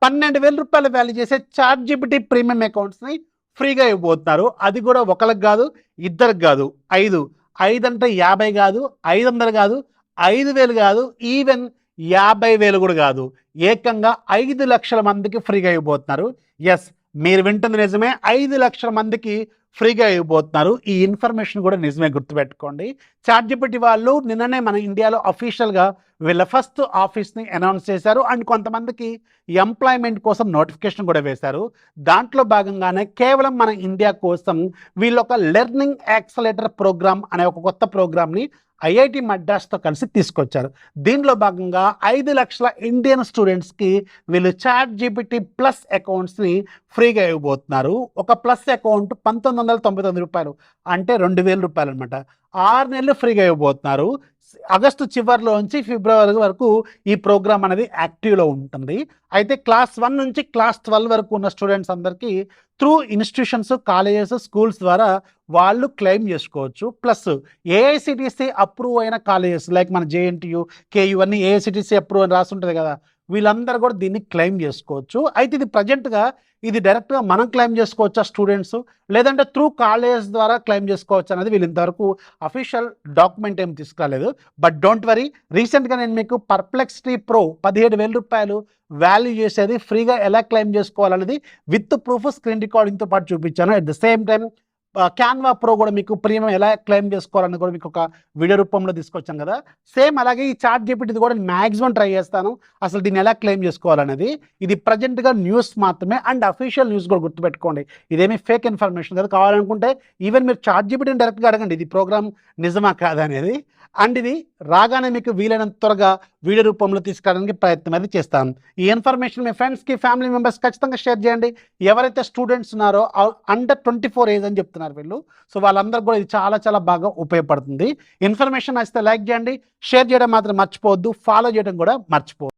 రూ. 12,000 వాల్యూ చేసే chat GPT premium అకౌంట్స్ని ఫ్రీగా ఇవ్వబోతున్నారు. అది కూడా ఒకరికి కాదు, ఇద్దరికి కాదు, 5. 5 అంటే 50 కాదు, 500 కాదు, 5,000 కాదు, ఈవెన్ 50,000 కూడా కాదు. ఏకంగా 5 లక్షల మందికి ఫ్రీగా ఇవ్వబోతున్నారు. ఎస్, మీరు వింటుంది నిజమే, 5 లక్షల మందికి ఫ్రీగా ఇవ్వబోతున్నారు. ఈ ఇన్ఫర్మేషన్ కూడా నిజమే, గుర్తుపెట్టుకోండి. చాట్ జీపీటీ వాళ్ళు నిన్ననే మన ఇండియాలో అఫీషియల్గా వీళ్ళ ఫస్ట్ ఆఫీస్ని అనౌన్స్ చేశారు. అండ్ కొంతమందికి ఎంప్లాయ్మెంట్ కోసం నోటిఫికేషన్ కూడా వేశారు. దాంట్లో భాగంగానే కేవలం మన ఇండియా కోసం వీళ్ళు ఒక లెర్నింగ్ యాక్సలేటర్ ప్రోగ్రామ్ అనే ఒక కొత్త ప్రోగ్రామ్ని ఐఐటి మద్రాస్తో కలిసి తీసుకొచ్చారు. దీనిలో భాగంగా 5 లక్షల ఇండియన్ స్టూడెంట్స్కి వీళ్ళు చాట్ జీపీటీ ప్లస్ అకౌంట్స్ని ఫ్రీగా ఇవ్వబోతున్నారు. ఒక ప్లస్ అకౌంట్ రూ. 1999, అంటే రూ. 2,000 అనమాట. 6 నెలలు ఫ్రీగా ఇవ్వబోతున్నారు. ఆగస్టు చివరిలోంచి ఫిబ్రవరి వరకు ఈ ప్రోగ్రామ్ అనేది యాక్టివ్లో ఉంటుంది. అయితే క్లాస్ 1 నుంచి క్లాస్ 12 వరకు ఉన్న స్టూడెంట్స్ అందరికీ త్రూ ఇన్స్టిట్యూషన్స్, కాలేజెస్, స్కూల్స్ ద్వారా వాళ్ళు క్లెయిమ్ చేసుకోవచ్చు. ప్లస్ ఏఐసిటిసి అప్రూవ్ అయిన కాలేజెస్ లైక్ మన జేఎన్టీయు, కేయు అన్ని ఏఐసిటిసి అప్రూవ్ అని రాసి ఉంటుంది కదా, వీళ్ళందరూ కూడా దీన్ని క్లెయిమ్ చేసుకోవచ్చు. అయితే ఇది ప్రజెంట్గా ఇది డైరెక్ట్గా మనం క్లెయిమ్ చేసుకోవచ్చా స్టూడెంట్స్, లేదంటే త్రూ కాలేజెస్ ద్వారా క్లెయిమ్ చేసుకోవచ్చు అనేది వీళ్ళు ఇంతవరకు అఫీషియల్ డాక్యుమెంట్ ఏం తీసుకురాలేదు. బట్ డోంట్ వరీ, రీసెంట్గా నేను మీకు పర్ప్లెక్సిటీ ప్రో రూ. 17,000 వాల్యూ చేసేది ఫ్రీగా ఎలా క్లెయిమ్ చేసుకోవాలనేది విత్ ప్రూఫ్ స్క్రీన్ రికార్డింగ్తో పాటు చూపించాను. At the same time Canva pro కూడా మీకు ప్రీమియం ఎలా క్లెయిమ్ చేసుకోవాలని కూడా మీకు ఒక వీడియో రూపంలో తీసుకొచ్చాను కదా. సేమ్ అలాగే ఈ చాట్ జీపీటీది కూడా మ్యాక్సిమం ట్రై చేస్తాను అసలు దీన్ని ఎలా క్లెయిమ్ చేసుకోవాలనేది. ఇది ప్రజెంట్గా న్యూస్ మాత్రమే అండ్ అఫీషియల్ న్యూస్ కూడా గుర్తుపెట్టుకోండి. ఇదేమి ఫేక్ ఇన్ఫర్మేషన్ కదా. కావాలనుకుంటే ఈవెన్ మీరు చాట్ జీపీటీని డైరెక్ట్గా అడగండి ఇది ప్రోగ్రామ్ నిజమా కాదనేది. అండ్ ఇది రాగానే మీకు వీలైనంత త్వరగా వీడియో రూపంలో తీసుకురావడానికి ప్రయత్నం అయితే చేస్తాను. ఈ ఇన్ఫర్మేషన్ మీ ఫ్రెండ్స్కి, ఫ్యామిలీ మెంబర్స్ ఖచ్చితంగా షేర్ చేయండి. ఎవరైతే స్టూడెంట్స్ ఉన్నారో అండర్ 24 ఏజ్ అని చెప్తున్నారు వీళ్ళు, సో వాళ్ళందరూ కూడా ఇది చాలా చాలా బాగా ఉపయోగపడుతుంది. ఇన్ఫర్మేషన్ నచ్చితే లైక్ చేయండి, షేర్ చేయడం మాత్రం మర్చిపోవద్దు, ఫాలో చేయడం కూడా మర్చిపోవద్దు.